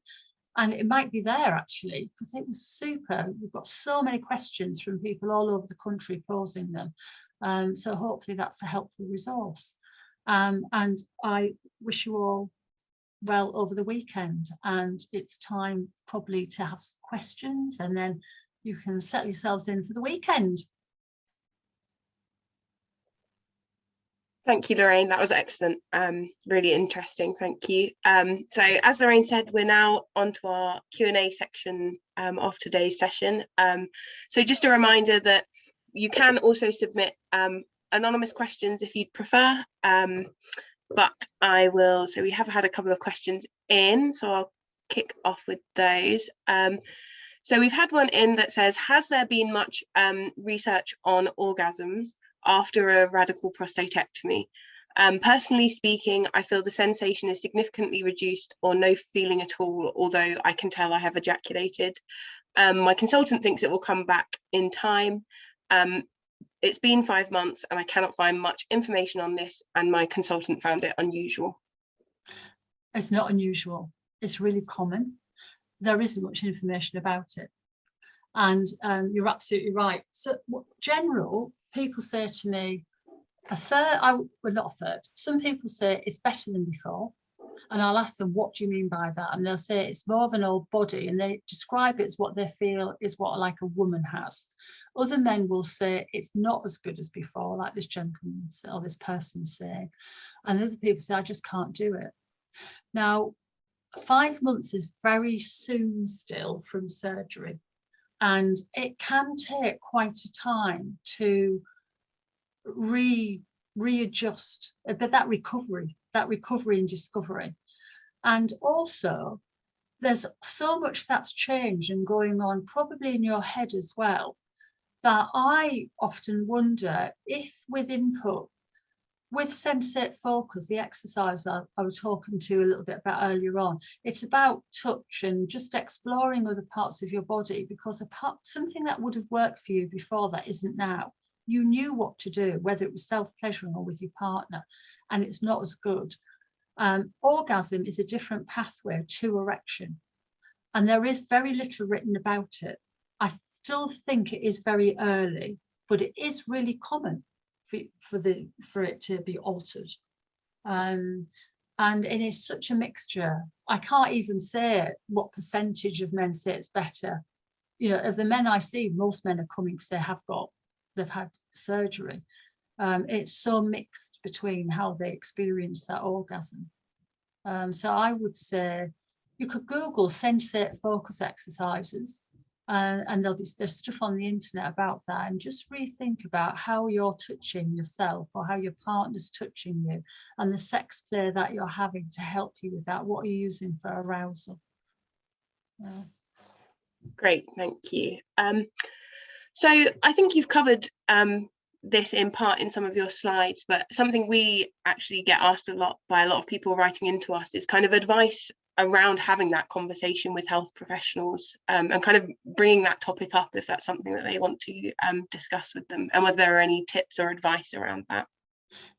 And it might be there actually, because it was super. We've got so many questions from people all over the country posing them. So hopefully that's a helpful resource. And I wish you all well over the weekend. And it's time probably to have some questions, and then you can set yourselves in for the weekend.
Thank you, Lorraine. That was excellent. Really interesting. Thank you. So as Lorraine said, we're now on to our Q&A section of today's session. So just a reminder that you can also submit anonymous questions if you'd prefer. But I will, so we have had a couple of questions in, so I'll kick off with those. So we've had one in that says, has there been much research on orgasms after a radical prostatectomy? Personally speaking, I feel the sensation is significantly reduced or no feeling at all, although I can tell I have ejaculated. My consultant thinks it will come back in time. It's been 5 months and I cannot find much information on this, and my consultant found it unusual.
It's not unusual. It's really common. There isn't much information about it. And you're absolutely right. So general, people say to me, well, not a third. Some people say it's better than before. And I'll ask them, what do you mean by that? And they'll say it's more of an old body, and they describe it as what they feel is what like a woman has. Other men will say it's not as good as before, like this gentleman or this person saying. And other people say, I just can't do it. Now, 5 months is very soon still from surgery. And it can take quite a time to readjust, but that recovery and discovery. And also, there's so much that's changed and going on, probably in your head as well, that I often wonder if with input with sensate focus, the exercise I was talking to a little bit about earlier on, it's about touch and just exploring other parts of your body, because something that would have worked for you before that isn't now. You knew what to do, whether it was self-pleasuring or with your partner, and it's not as good. Orgasm is a different pathway to erection, and there is very little written about it. I still think it is very early, but it is really common for it to be altered. And it is such a mixture. I can't even say what percentage of men say it's better. You know, of the men I see, most men are coming because they've had surgery. It's so mixed between how they experience that orgasm. So I would say you could Google sensate focus exercises, and there's stuff on the internet about that, and just rethink about how you're touching yourself or how your partner's touching you, and the sex play that you're having to help you with that. What are you using for arousal? Yeah.
Great, thank you. So I think you've covered this in part in some of your slides, but something we actually get asked a lot by a lot of people writing into us is kind of advice around having that conversation with health professionals, and kind of bringing that topic up if that's something that they want to discuss with them, and whether there are any tips or advice around that.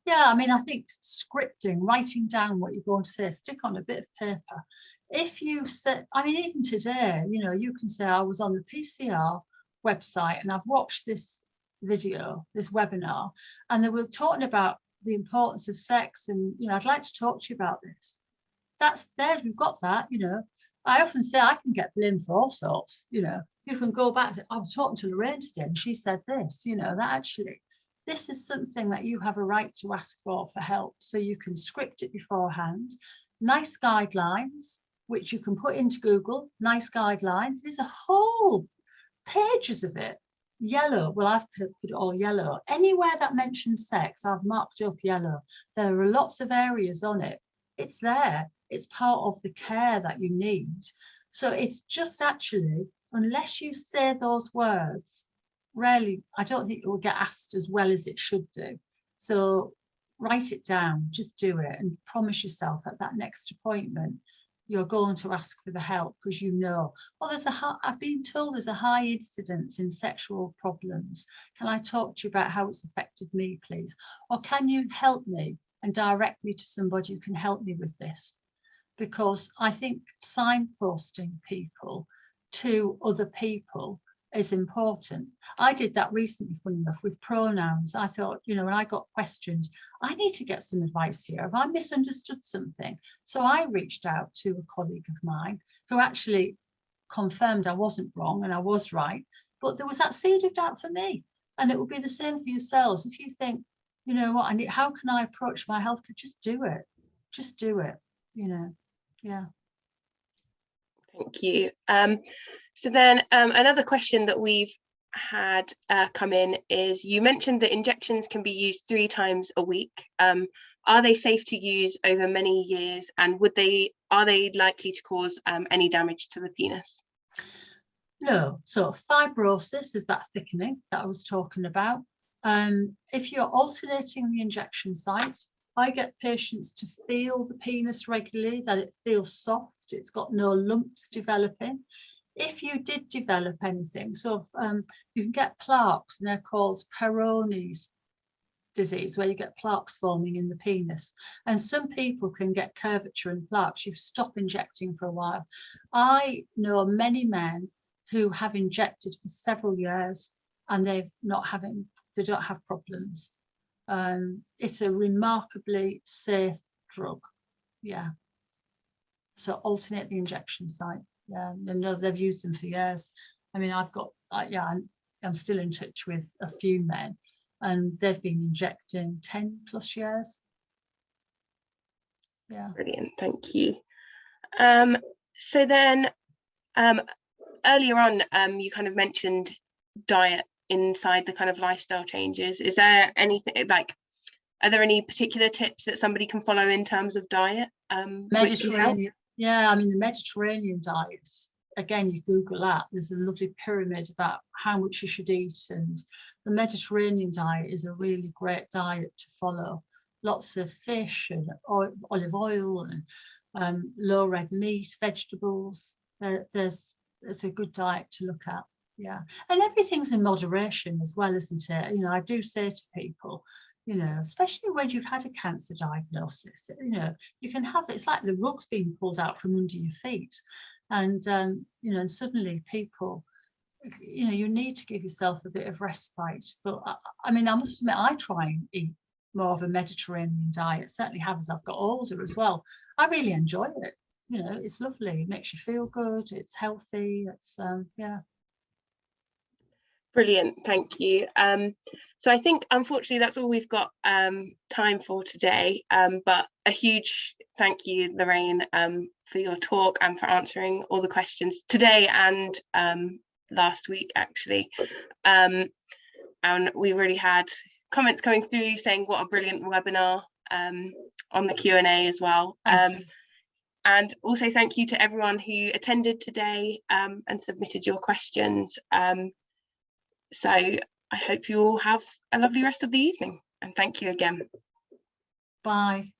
Yeah, I mean, I think scripting, writing down what you're going to say, stick on a bit of paper. If you said, I mean, even today, you know, you can say, I was on the PCR website and I've watched this video, this webinar, and they were talking about the importance of sex, and, you know, I'd like to talk to you about this. That's there, we've got that, you know. I often say I can get blamed for all sorts, you know. You can go back and say, I was talking to Lorraine today and she said this, you know, that actually, this is something that you have a right to ask for help. So you can script it beforehand. Nice guidelines, which you can put into Google, nice guidelines. There's a whole pages of it. Yellow, well, I've put it all yellow. Anywhere that mentions sex, I've marked up yellow. There are lots of areas on it. It's there. It's part of the care that you need. So it's just actually, unless you say those words, rarely, I don't think it will get asked as well as it should do. So write it down, just do it, and promise yourself at that next appointment, you're going to ask for the help, because you know, well, I've been told there's a high incidence in sexual problems. Can I talk to you about how it's affected me, please? Or can you help me and direct me to somebody who can help me with this? Because I think signposting people to other people is important. I did that recently, funny enough, with pronouns. I thought, you know, when I got questioned, I need to get some advice here. Have I misunderstood something? So I reached out to a colleague of mine who actually confirmed I wasn't wrong and I was right, but there was that seed of doubt for me. And it will be the same for yourselves. If you think, you know what, how can I approach my healthcare? Just do it. Just do it, you know, yeah.
Thank you. So then another question that we've had come in is, you mentioned that injections can be used 3 times a week. Are they safe to use over many years, and are they likely to cause any damage to the penis?
No. So fibrosis is that thickening that I was talking about. If you're alternating the injection site, I get patients to feel the penis regularly, that it feels soft, it's got no lumps developing. If you did develop anything, so you can get plaques, and they're called Peyronie's disease, where you get plaques forming in the penis. And some people can get curvature and plaques. You stop injecting for a while. I know many men who have injected for several years and they don't have problems. It's a remarkably safe drug. Yeah. So alternate the injection site. Yeah, and they've used them for years. I mean, I've got, I'm still in touch with a few men, and they've been injecting 10 plus years. Yeah.
Brilliant, thank you. So then earlier on, you kind of mentioned diet inside the kind of lifestyle changes. Is there anything like, are there any particular tips that somebody can follow in terms of diet?
Mediterranean, yeah, I mean, the Mediterranean diet, again, you Google that, there's a lovely pyramid about how much you should eat, and the Mediterranean diet is a really great diet to follow. lots of fish and olive oil and low red meat, vegetables. There's a good diet to look at. Yeah, and everything's in moderation as well, isn't it? You know, I do say to people, you know, especially when you've had a cancer diagnosis, you know, you can have, it's like the rug's being pulled out from under your feet. And, you know, and suddenly people, you know, you need to give yourself a bit of respite. But I mean, I must admit, I try and eat more of a Mediterranean diet, certainly have as I've got older as well. I really enjoy it. You know, it's lovely. It makes you feel good. It's healthy. It's, yeah.
Brilliant, thank you. So I think unfortunately that's all we've got time for today, but a huge thank you, Lorraine, for your talk and for answering all the questions today and last week actually. And we really had comments coming through saying what a brilliant webinar on the Q&A as well. And also thank you to everyone who attended today and submitted your questions. So I hope you all have a lovely rest of the evening, and thank you again.
Bye.